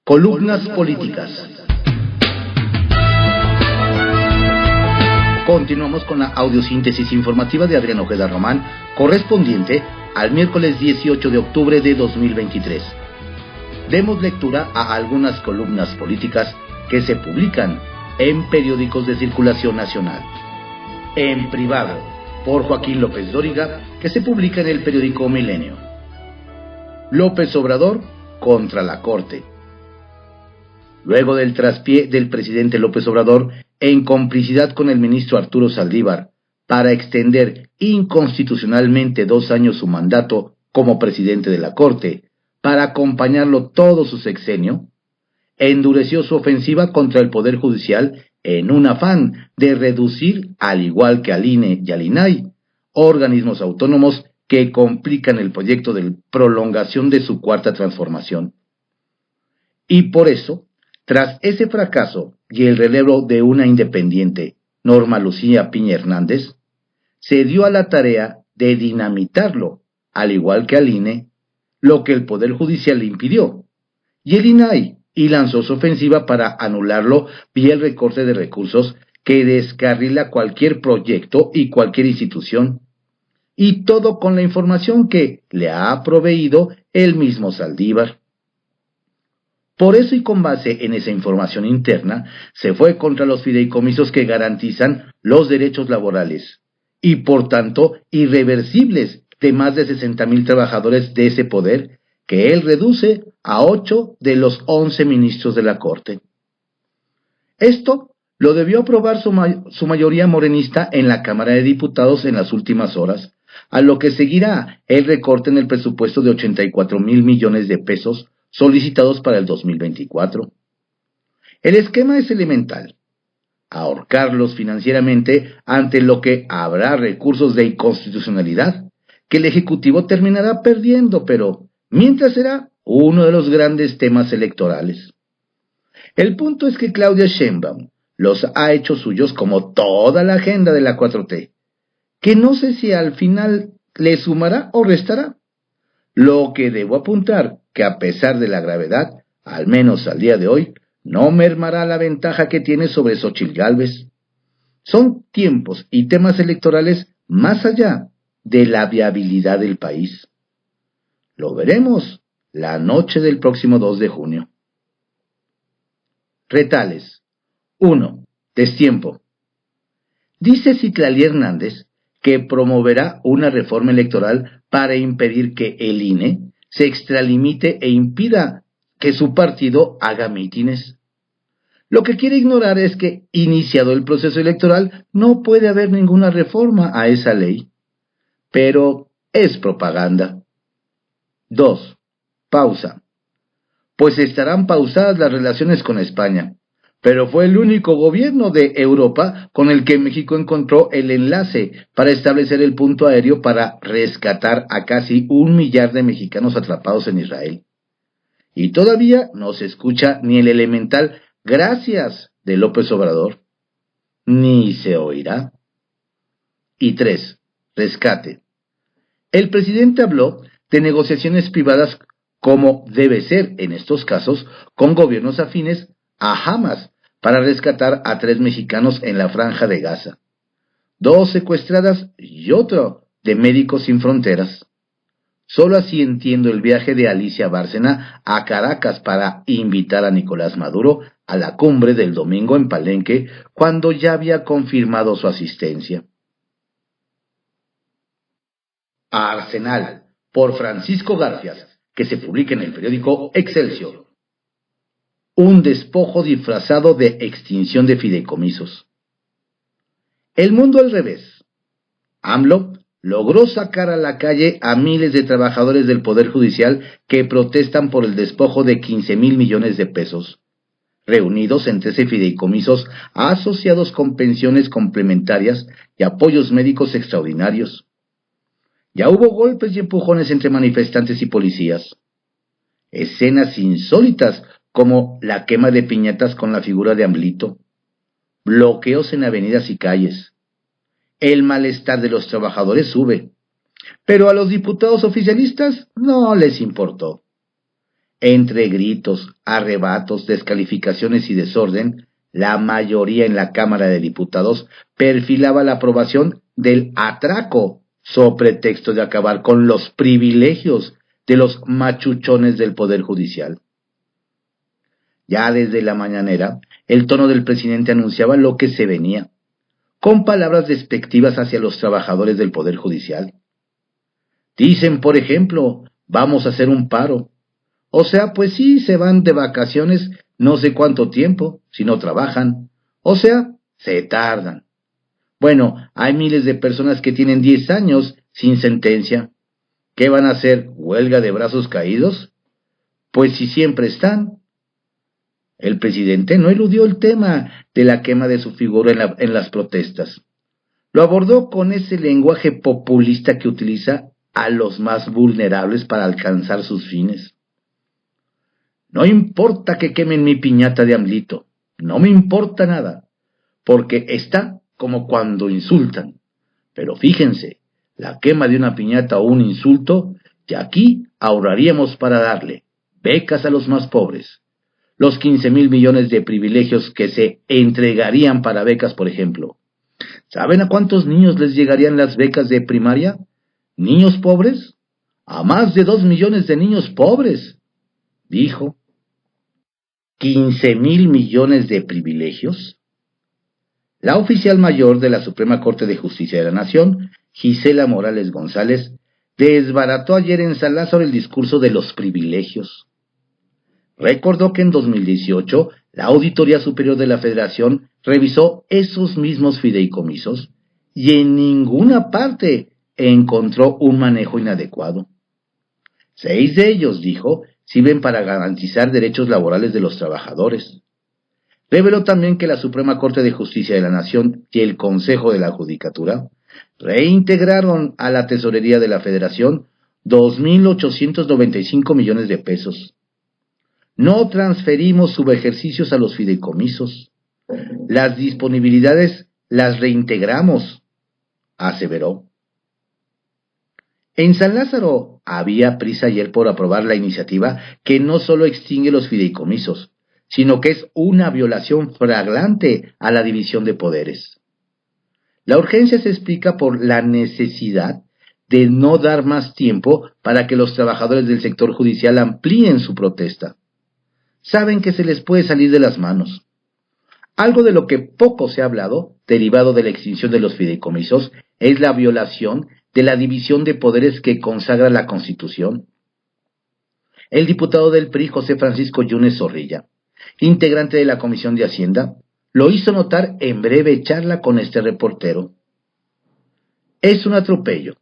Columnas políticas. Continuamos con la audiosíntesis informativa de Adrián Ojeda Román, correspondiente al miércoles 18 de octubre de 2023. Demos lectura a algunas columnas políticas que se publican en periódicos de circulación nacional. En privado, por Joaquín López Dóriga, que se publica en el periódico Milenio. López Obrador contra la Corte. Luego del traspié del presidente López Obrador, en complicidad con el ministro Arturo Saldívar, para extender inconstitucionalmente 2 años su mandato como presidente de la Corte, para acompañarlo todo su sexenio, endureció su ofensiva contra el Poder Judicial en un afán de reducir, al igual que al INE y al INAI, organismos autónomos que complican el proyecto de prolongación de su cuarta transformación. Y por eso, tras ese fracaso y el relevo de una independiente, Norma Lucía Piña Hernández, se dio a la tarea de dinamitarlo, al igual que al INE, lo que el Poder Judicial le impidió, y el INAI, y lanzó su ofensiva para anularlo vía el recorte de recursos que descarrila cualquier proyecto y cualquier institución, y todo con la información que le ha proveído el mismo Saldívar. Por eso y con base en esa información interna, se fue contra los fideicomisos que garantizan los derechos laborales y por tanto irreversibles de más de 60,000 trabajadores de ese poder que él reduce a 8 de los 11 ministros de la Corte. Esto lo debió aprobar su mayoría morenista en la Cámara de Diputados en las últimas horas, a lo que seguirá el recorte en el presupuesto de 84,000 millones de pesos solicitados para el 2024. El esquema es elemental: ahorcarlos financieramente ante lo que habrá recursos de inconstitucionalidad, que el Ejecutivo terminará perdiendo, pero mientras será uno de los grandes temas electorales. El punto es que Claudia Sheinbaum los ha hecho suyos como toda la agenda de la 4T, que no sé si al final le sumará o restará. Lo que debo apuntar, que a pesar de la gravedad, al menos al día de hoy, no mermará la ventaja que tiene sobre Xóchitl Gálvez. Son tiempos y temas electorales más allá de la viabilidad del país. Lo veremos la noche del próximo 2 de junio. Retales. 1. Destiempo. Dice Citlali Hernández que promoverá una reforma electoral para impedir que el INE se extralimite e impida que su partido haga mítines. Lo que quiere ignorar es que, iniciado el proceso electoral, no puede haber ninguna reforma a esa ley. Pero es propaganda. 2. Pausa. Pues estarán pausadas las relaciones con España, pero fue el único gobierno de Europa con el que México encontró el enlace para establecer el punto aéreo para rescatar a casi 1 millar de mexicanos atrapados en Israel. Y todavía no se escucha ni el elemental gracias de López Obrador, ni se oirá. Y 3. Rescate. El presidente habló de negociaciones privadas como debe ser en estos casos con gobiernos afines a Hamas para rescatar a 3 mexicanos en la Franja de Gaza, 2 secuestradas y otro de Médicos Sin Fronteras. Solo así entiendo el viaje de Alicia Bárcena a Caracas para invitar a Nicolás Maduro a la cumbre del domingo en Palenque, cuando ya había confirmado su asistencia. A Arsenal, por Francisco Garfias, que se publica en el periódico Excelsior. Un despojo disfrazado de extinción de fideicomisos. El mundo al revés. AMLO logró sacar a la calle a miles de trabajadores del Poder Judicial que protestan por el despojo de 15,000 millones de pesos, reunidos en 13 fideicomisos asociados con pensiones complementarias y apoyos médicos extraordinarios. Ya hubo golpes y empujones entre manifestantes y policías. Escenas insólitas como la quema de piñatas con la figura de AMLito, bloqueos en avenidas y calles. El malestar de los trabajadores sube, pero a los diputados oficialistas no les importó. Entre gritos, arrebatos, descalificaciones y desorden, la mayoría en la Cámara de Diputados perfilaba la aprobación del atraco, sobre pretexto de acabar con los privilegios de los machuchones del Poder Judicial. Ya desde la mañanera, el tono del presidente anunciaba lo que se venía, con palabras despectivas hacia los trabajadores del Poder Judicial. Dicen, por ejemplo, vamos a hacer un paro. O sea, pues sí, se van de vacaciones no sé cuánto tiempo, si no trabajan. O sea, se tardan. Bueno, hay miles de personas que tienen 10 años sin sentencia. ¿Qué van a hacer? ¿Huelga de brazos caídos? Pues si siempre están. El presidente no eludió el tema de la quema de su figura en las protestas. Lo abordó con ese lenguaje populista que utiliza a los más vulnerables para alcanzar sus fines. No importa que quemen mi piñata de AMLito, no me importa nada, porque está como cuando insultan. Pero fíjense, la quema de una piñata o un insulto, y aquí ahorraríamos para darle becas a los más pobres. Los 15,000 millones de privilegios que se entregarían para becas, por ejemplo. ¿Saben a cuántos niños les llegarían las becas de primaria? ¿Niños pobres? A más de 2 millones de niños pobres, dijo. 15,000 millones de privilegios. La oficial mayor de la Suprema Corte de Justicia de la Nación, Gisela Morales González, desbarató ayer en San Lázaro el discurso de los privilegios. Recordó que en 2018 la Auditoría Superior de la Federación revisó esos mismos fideicomisos y en ninguna parte encontró un manejo inadecuado. 6 de ellos, dijo, sirven para garantizar derechos laborales de los trabajadores. Reveló también que la Suprema Corte de Justicia de la Nación y el Consejo de la Judicatura reintegraron a la Tesorería de la Federación 2,895 millones de pesos. No transferimos subejercicios a los fideicomisos. Las disponibilidades las reintegramos, aseveró. En San Lázaro había prisa ayer por aprobar la iniciativa que no solo extingue los fideicomisos, sino que es una violación flagrante a la división de poderes. La urgencia se explica por la necesidad de no dar más tiempo para que los trabajadores del sector judicial amplíen su protesta. Saben que se les puede salir de las manos. Algo de lo que poco se ha hablado, derivado de la extinción de los fideicomisos, es la violación de la división de poderes que consagra la Constitución. El diputado del PRI, José Francisco Yunes Zorrilla, integrante de la Comisión de Hacienda, lo hizo notar en breve charla con este reportero. Es un atropello.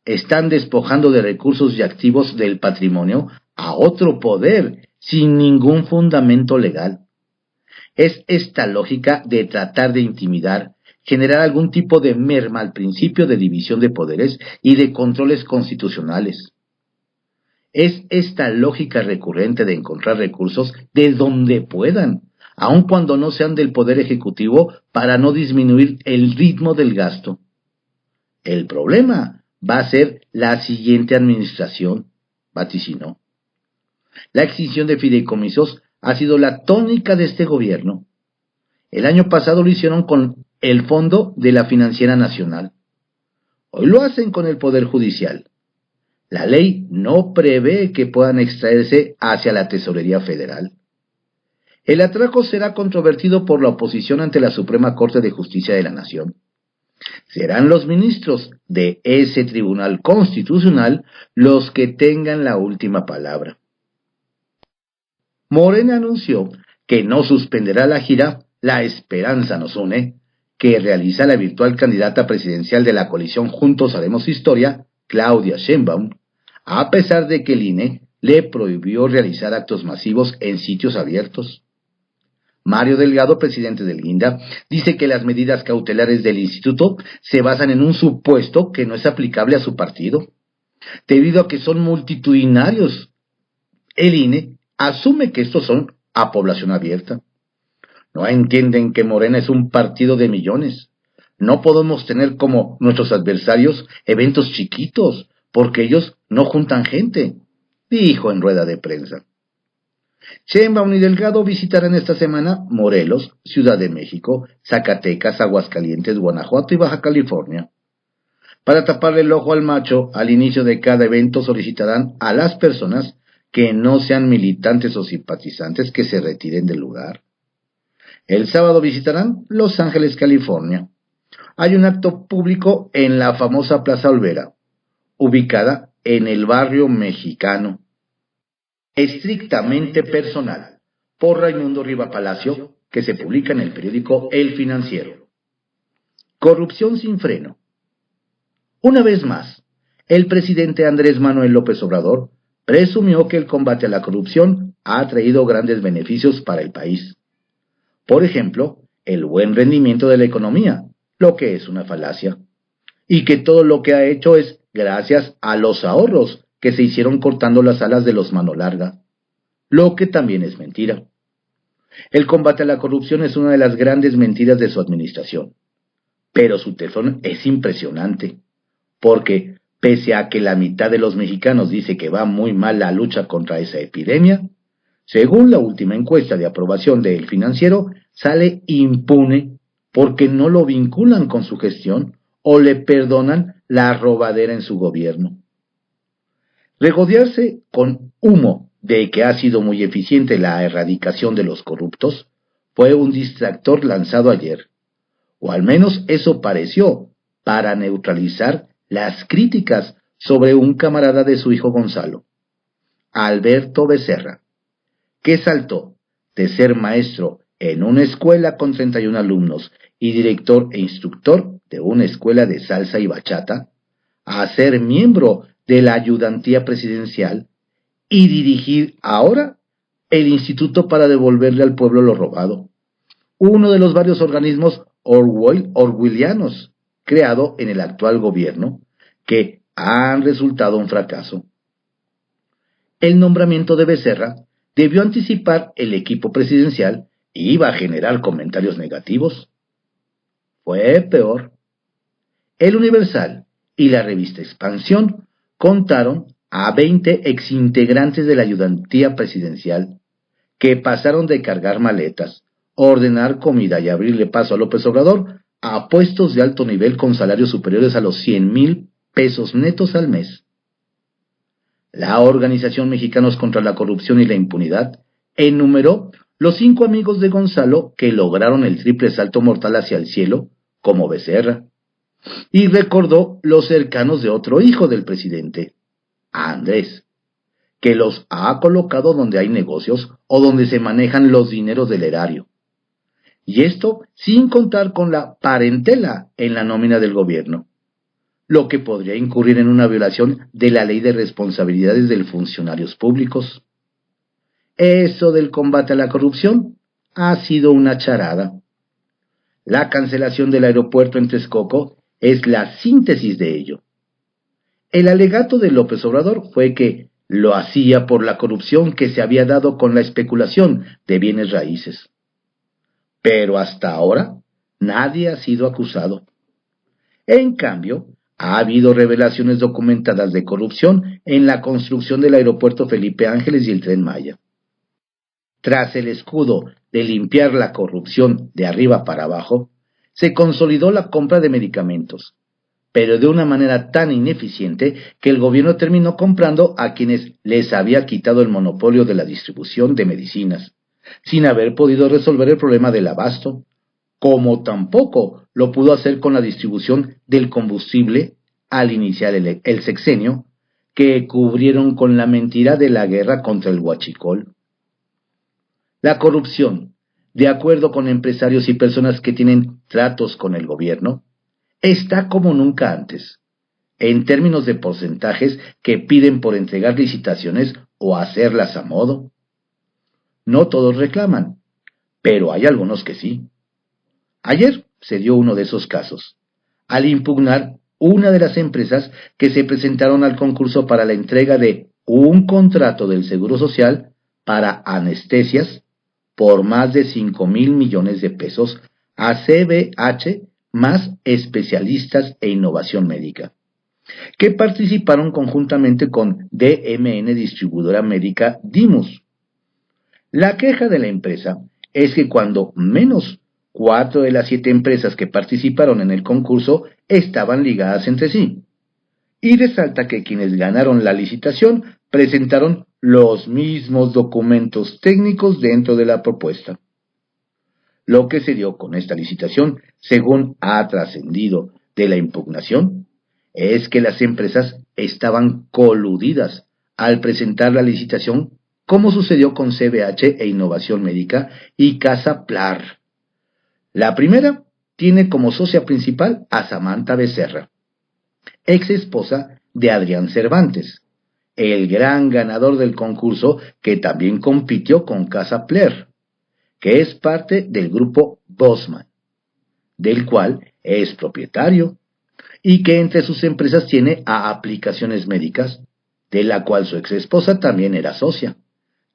Están despojando de recursos y activos del patrimonio a otro poder sin ningún fundamento legal. Es esta lógica de tratar de intimidar, generar algún tipo de merma al principio de división de poderes y de controles constitucionales. Es esta lógica recurrente de encontrar recursos de donde puedan, aun cuando no sean del Poder Ejecutivo, para no disminuir el ritmo del gasto. El problema va a ser la siguiente administración, vaticinó. La extinción de fideicomisos ha sido la tónica de este gobierno. El año pasado lo hicieron con el Fondo de la Financiera Nacional. Hoy lo hacen con el Poder Judicial. La ley no prevé que puedan extraerse hacia la Tesorería Federal. El atraco será controvertido por la oposición ante la Suprema Corte de Justicia de la Nación. Serán los ministros de ese Tribunal Constitucional los que tengan la última palabra. Morena anunció que no suspenderá la gira La Esperanza Nos Une, que realiza la virtual candidata presidencial de la coalición Juntos Haremos Historia, Claudia Sheinbaum, a pesar de que el INE le prohibió realizar actos masivos en sitios abiertos. Mario Delgado, presidente del Guinda, dice que las medidas cautelares del instituto se basan en un supuesto que no es aplicable a su partido, debido a que son multitudinarios. El INE asume que estos son a población abierta. No entienden que Morena es un partido de millones. No podemos tener como nuestros adversarios eventos chiquitos, porque ellos no juntan gente, dijo en rueda de prensa. Sheinbaum y Delgado visitarán esta semana Morelos, Ciudad de México, Zacatecas, Aguascalientes, Guanajuato y Baja California. Para taparle el ojo al macho, al inicio de cada evento solicitarán a las personas que no sean militantes o simpatizantes que se retiren del lugar. El sábado visitarán Los Ángeles, California. Hay un acto público en la famosa Plaza Olvera, ubicada en el barrio mexicano. Estrictamente personal, por Raimundo Riva Palacio, que se publica en el periódico El Financiero. Corrupción sin freno. Una vez más, el presidente Andrés Manuel López Obrador presumió que el combate a la corrupción ha traído grandes beneficios para el país. Por ejemplo, el buen rendimiento de la economía, lo que es una falacia, y que todo lo que ha hecho es gracias a los ahorros que se hicieron cortando las alas de los mano larga, lo que también es mentira. El combate a la corrupción es una de las grandes mentiras de su administración, pero su teflón es impresionante, porque pese a que la mitad de los mexicanos dice que va muy mal la lucha contra esa epidemia, según la última encuesta de aprobación de El Financiero, sale impune porque no lo vinculan con su gestión o le perdonan la robadera en su gobierno. Regodearse con humo de que ha sido muy eficiente la erradicación de los corruptos fue un distractor lanzado ayer, o al menos eso pareció, para neutralizar las críticas sobre un camarada de su hijo Gonzalo, Alberto Becerra, que saltó de ser maestro en una escuela con 31 alumnos y director e instructor de una escuela de salsa y bachata, a ser miembro de la ayudantía presidencial y dirigir ahora el Instituto para devolverle al pueblo lo robado, uno de los varios organismos orwellianos creado en el actual gobierno que han resultado un fracaso. El nombramiento de Becerra debió anticipar el equipo presidencial y iba a generar comentarios negativos. Fue peor. El Universal y la revista Expansión contaron a 20 exintegrantes de la ayudantía presidencial que pasaron de cargar maletas, ordenar comida y abrirle paso a López Obrador a puestos de alto nivel con salarios superiores a los 100,000 pesos netos al mes. La Organización Mexicanos contra la Corrupción y la Impunidad enumeró los 5 amigos de Gonzalo que lograron el triple salto mortal hacia el cielo, como Becerra, y recordó los cercanos de otro hijo del presidente, Andrés, que los ha colocado donde hay negocios o donde se manejan los dineros del erario. Y esto sin contar con la parentela en la nómina del gobierno, lo que podría incurrir en una violación de la ley de responsabilidades de funcionarios públicos. Eso del combate a la corrupción ha sido una charada. La cancelación del aeropuerto en Texcoco es la síntesis de ello. El alegato de López Obrador fue que lo hacía por la corrupción que se había dado con la especulación de bienes raíces. Pero hasta ahora nadie ha sido acusado. En cambio, ha habido revelaciones documentadas de corrupción en la construcción del aeropuerto Felipe Ángeles y el Tren Maya. Tras el escudo de limpiar la corrupción de arriba para abajo, se consolidó la compra de medicamentos, pero de una manera tan ineficiente que el gobierno terminó comprando a quienes les había quitado el monopolio de la distribución de medicinas, sin haber podido resolver el problema del abasto, como tampoco lo pudo hacer con la distribución del combustible al iniciar el sexenio, que cubrieron con la mentira de la guerra contra el huachicol. La corrupción, de acuerdo con empresarios y personas que tienen tratos con el gobierno, está como nunca antes, en términos de porcentajes que piden por entregar licitaciones o hacerlas a modo. No todos reclaman, pero hay algunos que sí. Ayer se dio uno de esos casos, al impugnar una de las empresas que se presentaron al concurso para la entrega de un contrato del Seguro Social para anestesias por más de 5,000 millones de pesos a CBH más especialistas e innovación médica, que participaron conjuntamente con DMN Distribuidora Médica Dimus. La queja de la empresa es que cuando menos 4 de las 7 empresas que participaron en el concurso estaban ligadas entre sí, y resalta que quienes ganaron la licitación presentaron los mismos documentos técnicos dentro de la propuesta. Lo que se dio con esta licitación, según ha trascendido de la impugnación, es que las empresas estaban coludidas al presentar la licitación, como sucedió con CBH e Innovación Médica y Casa Plar. La primera tiene como socia principal a Samantha Becerra, ex esposa de Adrián Cervantes, el gran ganador del concurso que también compitió con Casa Pler, que es parte del grupo Bosman, del cual es propietario, y que entre sus empresas tiene a Aplicaciones Médicas, de la cual su ex esposa también era socia,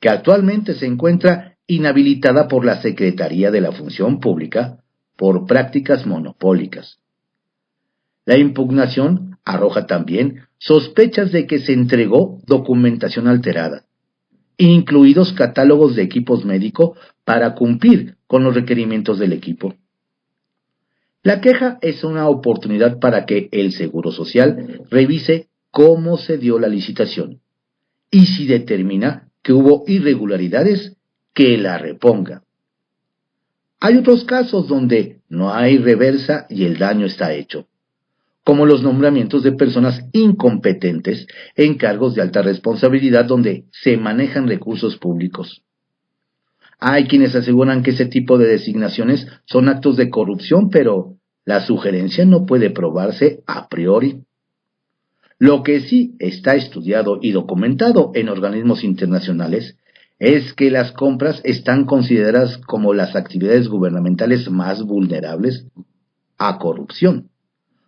que actualmente se encuentra inhabilitada por la Secretaría de la Función Pública por prácticas monopólicas. La impugnación arroja también sospechas de que se entregó documentación alterada, incluidos catálogos de equipos médicos para cumplir con los requerimientos del equipo. La queja es una oportunidad para que el Seguro Social revise cómo se dio la licitación y si determina que hubo irregularidades, que la reponga. Hay otros casos donde no hay reversa y el daño está hecho, como los nombramientos de personas incompetentes en cargos de alta responsabilidad donde se manejan recursos públicos. Hay quienes aseguran que ese tipo de designaciones son actos de corrupción, pero la sugerencia no puede probarse a priori. Lo que sí está estudiado y documentado en organismos internacionales es que las compras están consideradas como las actividades gubernamentales más vulnerables a corrupción,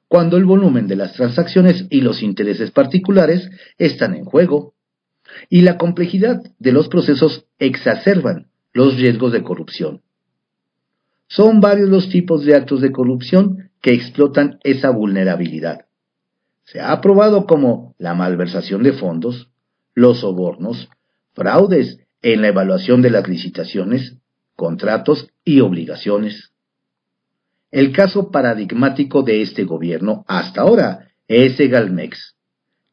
cuando el volumen de las transacciones y los intereses particulares están en juego, y la complejidad de los procesos exacerban los riesgos de corrupción. Son varios los tipos de actos de corrupción que explotan esa vulnerabilidad. Se ha probado como la malversación de fondos, los sobornos, fraudes en la evaluación de las licitaciones, contratos y obligaciones. El caso paradigmático de este gobierno hasta ahora es Segalmex,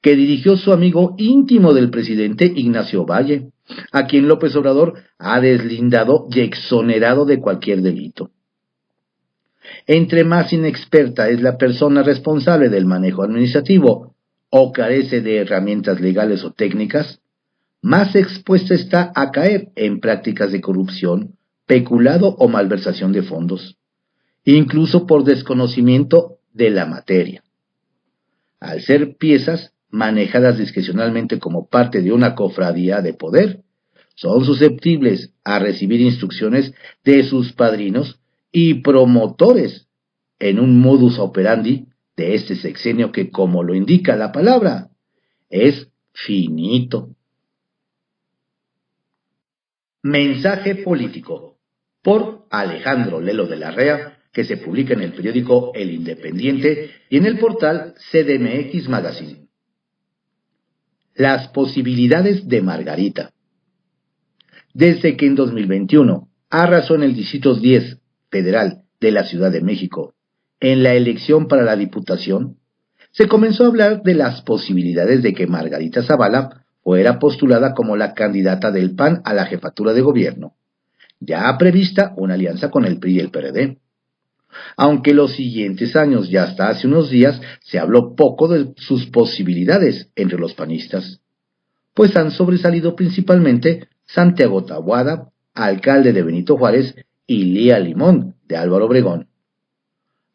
que dirigió su amigo íntimo del presidente Ignacio Valle, a quien López Obrador ha deslindado y exonerado de cualquier delito. Entre más inexperta es la persona responsable del manejo administrativo o carece de herramientas legales o técnicas, más expuesta está a caer en prácticas de corrupción, peculado o malversación de fondos, incluso por desconocimiento de la materia. Al ser piezas manejadas discrecionalmente como parte de una cofradía de poder, son susceptibles a recibir instrucciones de sus padrinos y promotores en un modus operandi de este sexenio que, como lo indica la palabra, es finito. Mensaje político, por Alejandro Lelo de la Rea, que se publica en el periódico El Independiente y en el portal CDMX Magazine. Las posibilidades de Margarita. Desde que en 2021 arrasó en el Distrito 10 Federal de la Ciudad de México en la elección para la Diputación, se comenzó a hablar de las posibilidades de que Margarita Zavala fuera postulada como la candidata del PAN a la jefatura de gobierno, ya prevista una alianza con el PRI y el PRD. Aunque los siguientes años y hasta hace unos días se habló poco de sus posibilidades entre los panistas, pues han sobresalido principalmente Santiago Taboada, alcalde de Benito Juárez, y Lía Limón, de Álvaro Obregón.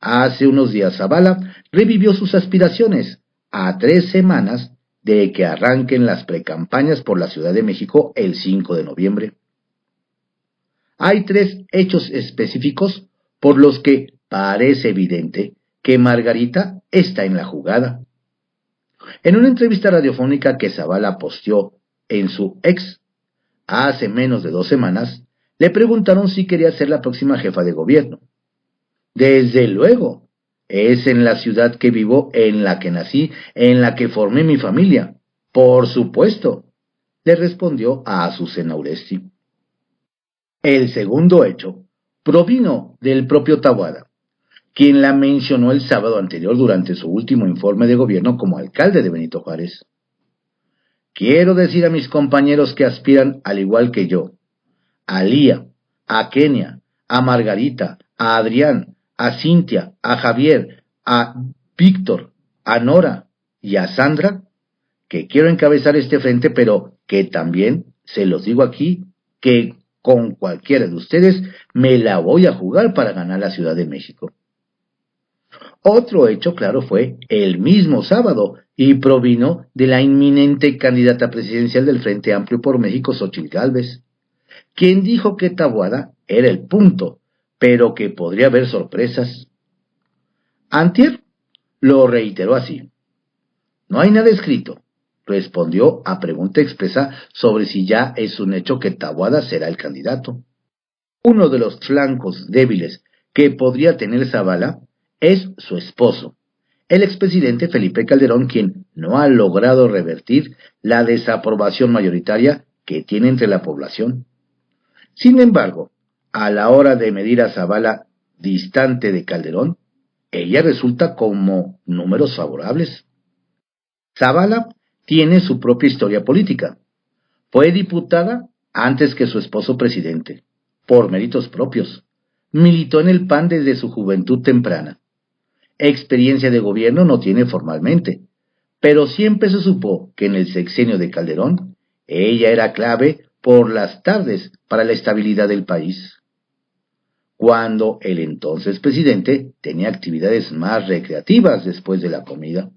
Hace unos días Zavala revivió sus aspiraciones a 3 semanas de que arranquen las precampañas por la Ciudad de México el 5 de noviembre. Hay 3 hechos específicos por los que parece evidente que Margarita está en la jugada. En una entrevista radiofónica que Zavala posteó en su ex hace menos de 2 semanas, le preguntaron si quería ser la próxima jefa de gobierno. Desde luego, es en la ciudad que vivo, en la que nací, en la que formé mi familia. Por supuesto, le respondió a Azucena Uresti. El segundo hecho provino del propio Taboada, quien la mencionó el sábado anterior durante su último informe de gobierno como alcalde de Benito Juárez. Quiero decir a mis compañeros que aspiran al igual que yo, a Lía, a Kenia, a Margarita, a Adrián, a Cintia, a Javier, a Víctor, a Nora y a Sandra, que quiero encabezar este frente, pero que también, se los digo aquí, que con cualquiera de ustedes me la voy a jugar para ganar la Ciudad de México. Otro hecho claro fue el mismo sábado y provino de la inminente candidata presidencial del Frente Amplio por México, Xóchitl Gálvez, quien dijo que Taboada era el punto, pero que podría haber sorpresas. Antier lo reiteró así. No hay nada escrito. Respondió a pregunta expresa sobre si ya es un hecho que Taboada será el candidato. Uno de los flancos débiles que podría tener Zavala es su esposo, el expresidente Felipe Calderón, quien no ha logrado revertir la desaprobación mayoritaria que tiene entre la población. Sin embargo, a la hora de medir a Zavala distante de Calderón, ella resulta como números favorables. Zavala tiene su propia historia política. Fue diputada antes que su esposo presidente, por méritos propios. Militó en el PAN desde su juventud temprana. Experiencia de gobierno no tiene formalmente, pero siempre se supo que en el sexenio de Calderón ella era clave por las tardes para la estabilidad del país, cuando el entonces presidente tenía actividades más recreativas después de la comida.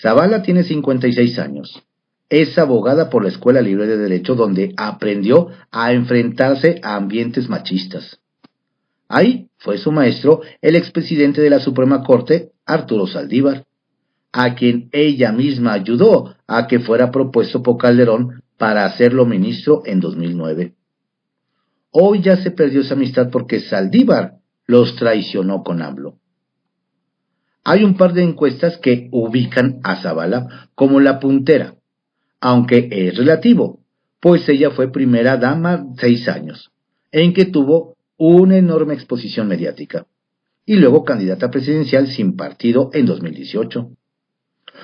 Zavala tiene 56 años. Es abogada por la Escuela Libre de Derecho, donde aprendió a enfrentarse a ambientes machistas. Ahí fue su maestro el expresidente de la Suprema Corte, Arturo Saldívar, a quien ella misma ayudó a que fuera propuesto por Calderón para hacerlo ministro en 2009. Hoy ya se perdió esa amistad porque Saldívar los traicionó con AMLO. Hay un par de encuestas que ubican a Zavala como la puntera, aunque es relativo, pues ella fue primera dama 6 años, en que tuvo una enorme exposición mediática, y luego candidata presidencial sin partido en 2018.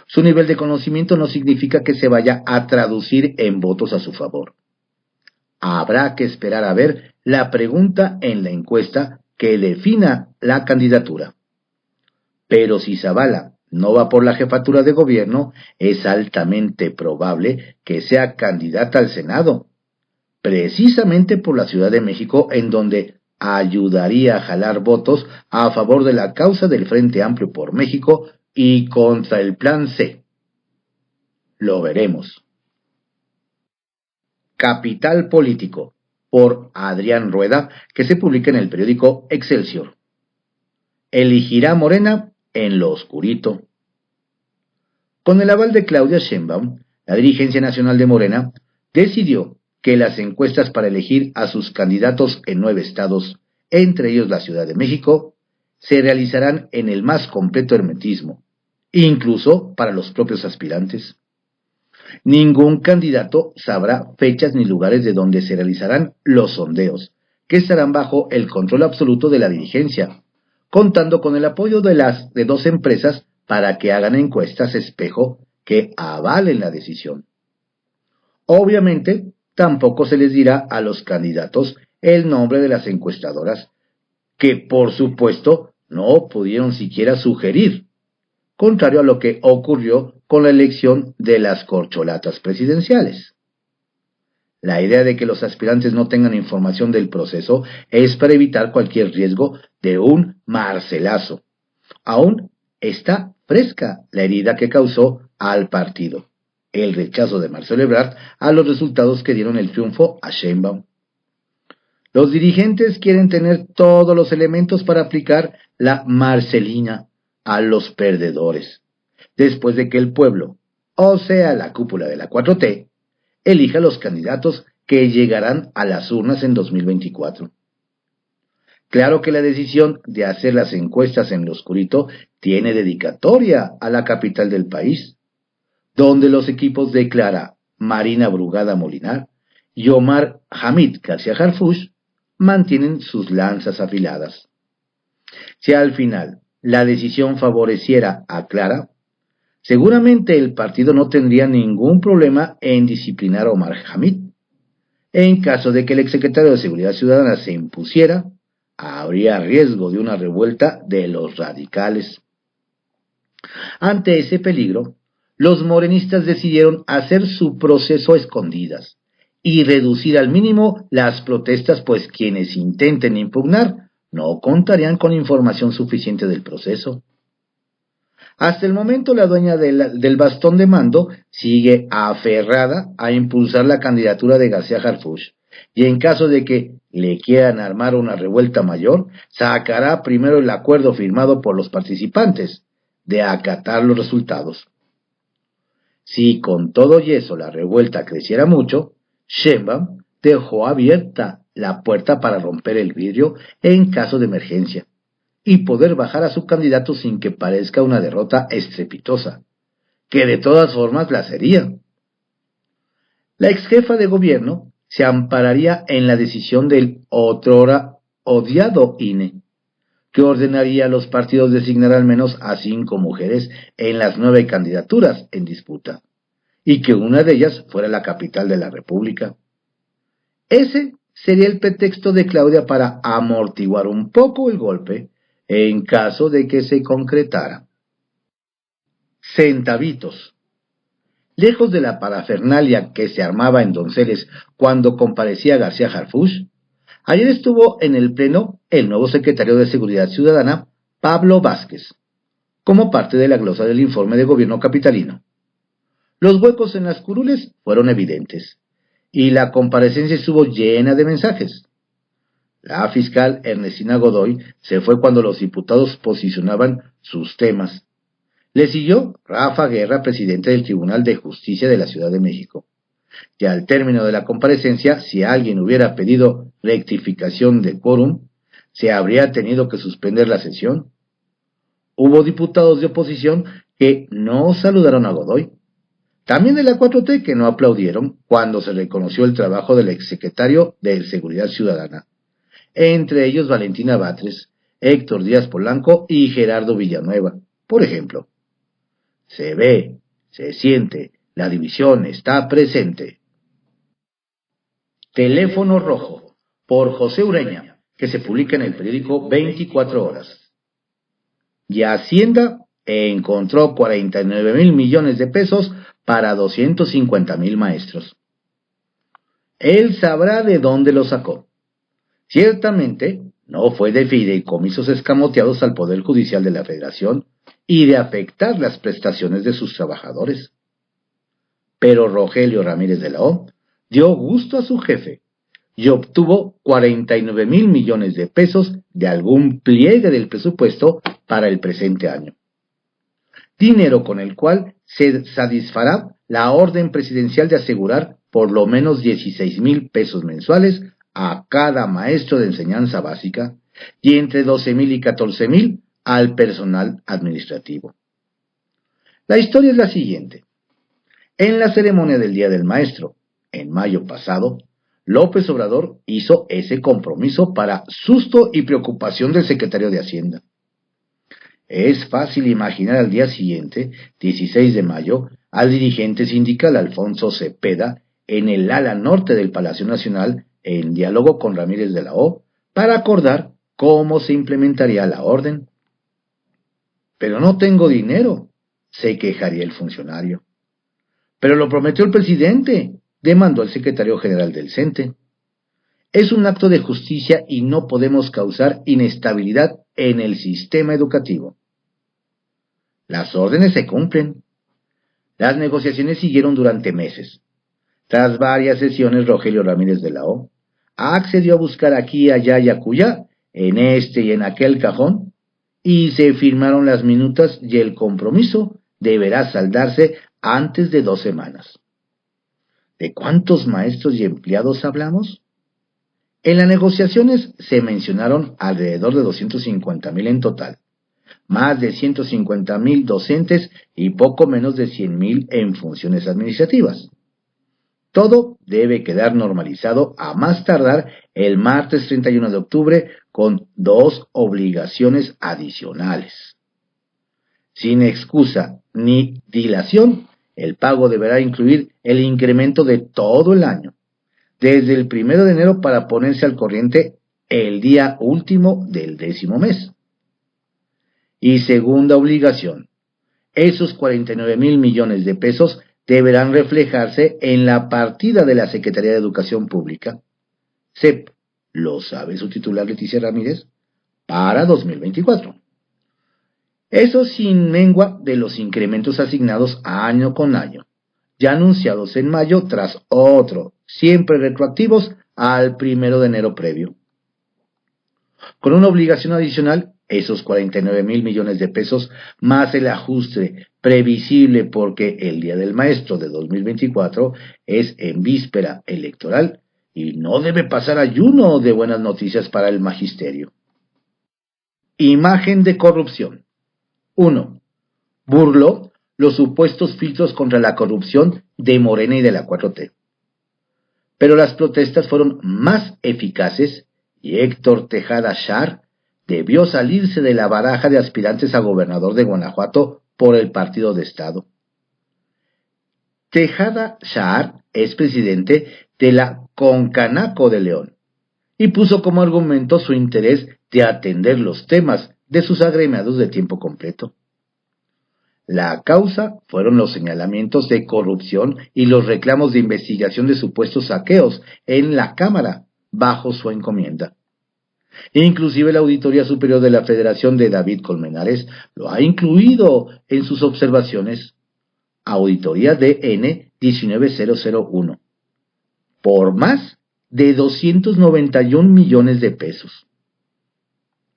Su nivel de conocimiento no significa que se vaya a traducir en votos a su favor. Habrá que esperar a ver la pregunta en la encuesta que defina la candidatura. Pero si Zavala no va por la jefatura de gobierno, es altamente probable que sea candidata al Senado, precisamente por la Ciudad de México, en donde ayudaría a jalar votos a favor de la causa del Frente Amplio por México y contra el Plan C. Lo veremos. Capital Político, por Adrián Rueda, que se publica en el periódico Excelsior. Elegirá Morena en lo oscurito. Con el aval de Claudia Sheinbaum, la dirigencia nacional de Morena decidió que las encuestas para elegir a sus candidatos en 9 estados, entre ellos la Ciudad de México, se realizarán en el más completo hermetismo, incluso para los propios aspirantes. Ningún candidato sabrá fechas ni lugares de donde se realizarán los sondeos, que estarán bajo el control absoluto de la dirigencia, contando con el apoyo de 2 empresas para que hagan encuestas espejo que avalen la decisión. Obviamente, tampoco se les dirá a los candidatos el nombre de las encuestadoras, que por supuesto no pudieron siquiera sugerir, contrario a lo que ocurrió con la elección de las corcholatas presidenciales. La idea de que los aspirantes no tengan información del proceso es para evitar cualquier riesgo de un Marcelazo. Aún está fresca la herida que causó al partido, el rechazo de Marcelo Ebrard a los resultados que dieron el triunfo a Sheinbaum. Los dirigentes quieren tener todos los elementos para aplicar la Marcelina a los perdedores, después de que el pueblo, o sea la cúpula de la 4T, elija los candidatos que llegarán a las urnas en 2024. Claro que la decisión de hacer las encuestas en lo oscurito tiene dedicatoria a la capital del país, donde los equipos de Clara Marina Brugada Molinar y Omar Hamid García Harfuch mantienen sus lanzas afiladas. Si al final la decisión favoreciera a Clara, seguramente el partido no tendría ningún problema en disciplinar a Omar Hamid. En caso de que el exsecretario de Seguridad Ciudadana se impusiera, habría riesgo de una revuelta de los radicales. Ante ese peligro, los morenistas decidieron hacer su proceso a escondidas y reducir al mínimo las protestas, pues quienes intenten impugnar no contarían con información suficiente del proceso. Hasta el momento la dueña del bastón de mando sigue aferrada a impulsar la candidatura de García Harfuch, y en caso de que le quieran armar una revuelta mayor, sacará primero el acuerdo firmado por los participantes de acatar los resultados. Si con todo y eso la revuelta creciera mucho, Sheinbaum dejó abierta la puerta para romper el vidrio en caso de emergencia y poder bajar a su candidato sin que parezca una derrota estrepitosa, que de todas formas la sería. La ex jefa de gobierno se ampararía en la decisión del otrora odiado INE, que ordenaría a los partidos designar al menos a 5 mujeres en las 9 candidaturas en disputa, y que una de ellas fuera la capital de la República. Ese sería el pretexto de Claudia para amortiguar un poco el golpe en caso de que se concretara. Centavitos. Lejos de la parafernalia que se armaba en Donceles cuando comparecía García Harfuch, ayer estuvo en el pleno el nuevo secretario de Seguridad Ciudadana, Pablo Vázquez, como parte de la glosa del informe de gobierno capitalino. Los huecos en las curules fueron evidentes, y la comparecencia estuvo llena de mensajes. La fiscal Ernestina Godoy se fue cuando los diputados posicionaban sus temas. Le siguió Rafa Guerra, presidente del Tribunal de Justicia de la Ciudad de México. Y al término de la comparecencia, si alguien hubiera pedido rectificación de quórum, se habría tenido que suspender la sesión. Hubo diputados de oposición que no saludaron a Godoy. También de la 4T que no aplaudieron cuando se reconoció el trabajo del exsecretario de Seguridad Ciudadana. Entre ellos Valentina Batres, Héctor Díaz Polanco y Gerardo Villanueva, por ejemplo. Se ve, se siente, la división está presente. Teléfono Rojo, por José Ureña, que se publica en el periódico 24 Horas. Y Hacienda encontró 49,000 millones de pesos para 250,000 maestros. Él sabrá de dónde lo sacó. Ciertamente, no fue de fideicomisos escamoteados al Poder Judicial de la Federación y de afectar las prestaciones de sus trabajadores. Pero Rogelio Ramírez de la O dio gusto a su jefe y obtuvo 49,000 millones de pesos de algún pliegue del presupuesto para el presente año. Dinero con el cual se satisfará la orden presidencial de asegurar por lo menos 16,000 pesos mensuales a cada maestro de enseñanza básica y entre 12,000 y 14,000 al personal administrativo. La historia es la siguiente. En la ceremonia del Día del Maestro, en mayo pasado, López Obrador hizo ese compromiso para susto y preocupación del secretario de Hacienda. Es fácil imaginar al día siguiente, 16 de mayo, al dirigente sindical Alfonso Cepeda en el ala norte del Palacio Nacional en diálogo con Ramírez de la O para acordar cómo se implementaría la orden. Pero no tengo dinero, se quejaría el funcionario. Pero lo prometió el presidente, demandó el secretario general del CENTE. Es un acto de justicia y no podemos causar inestabilidad en el sistema educativo. Las órdenes se cumplen. Las negociaciones siguieron durante meses. Tras varias sesiones, Rogelio Ramírez de la O accedió a buscar aquí, allá y acullá, en este y en aquel cajón, y se firmaron las minutas y el compromiso deberá saldarse antes de 2 semanas. ¿De cuántos maestros y empleados hablamos? En las negociaciones se mencionaron alrededor de 250,000 en total, más de 150,000 docentes y poco menos de 100,000 en funciones administrativas. Todo debe quedar normalizado a más tardar el martes 31 de octubre con 2 obligaciones adicionales. Sin excusa ni dilación, el pago deberá incluir el incremento de todo el año, desde el 1 de enero para ponerse al corriente el día último del 10º mes. Y segunda obligación, esos 49,000 millones de pesos deberán reflejarse en la partida de la Secretaría de Educación Pública, SEP, lo sabe su titular Leticia Ramírez, para 2024. Eso sin mengua de los incrementos asignados año con año, ya anunciados en mayo tras otro, siempre retroactivos al 1 de enero previo. Con una obligación adicional, esos 49,000 millones de pesos más el ajuste previsible porque el Día del Maestro de 2024 es en víspera electoral y no debe pasar ayuno de buenas noticias para el magisterio. Imagen de corrupción. 1. Burló los supuestos filtros contra la corrupción de Morena y de la 4T. Pero las protestas fueron más eficaces y Héctor Tejada Char debió salirse de la baraja de aspirantes a gobernador de Guanajuato por el Partido de Estado. Tejada Char es presidente de la Concanaco de León y puso como argumento su interés de atender los temas de sus agremiados de tiempo completo. La causa fueron los señalamientos de corrupción y los reclamos de investigación de supuestos saqueos en la Cámara bajo su encomienda. Inclusive la Auditoría Superior de la Federación de David Colmenares lo ha incluido en sus observaciones. Auditoría DN 19001. Por más de 291 millones de pesos.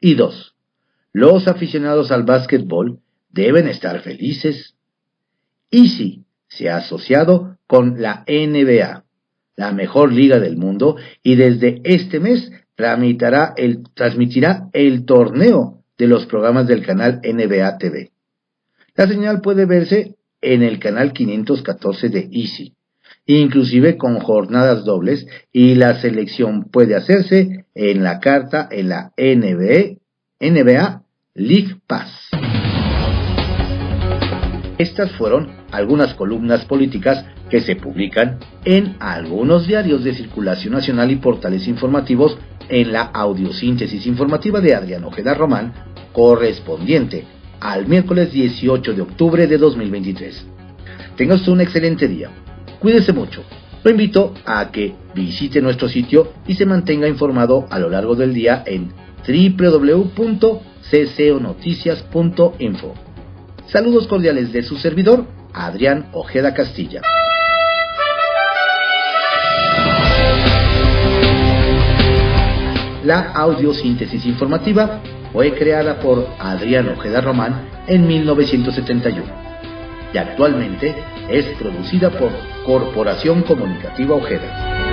Y 2. Los aficionados al básquetbol deben estar felices. Easy se ha asociado con la NBA, la mejor liga del mundo, y desde este mes transmitirá el torneo de los programas del canal NBA TV. La señal puede verse en el canal 514 de Easy, inclusive con jornadas dobles, y la selección puede hacerse en la carta en la NBA League Pass. Estas fueron algunas columnas políticas que se publican en algunos diarios de circulación nacional y portales informativos en la audiosíntesis informativa de Adrián Ojeda Román, correspondiente al miércoles 18 de octubre de 2023. Tenga usted un excelente día. Cuídese mucho. Lo invito a que visite nuestro sitio y se mantenga informado a lo largo del día en www.cconoticias.info. Saludos cordiales de su servidor, Adrián Ojeda Castilla. La audiosíntesis informativa fue creada por Adrián Ojeda Román en 1971 y actualmente es producida por Corporación Comunicativa Ojeda.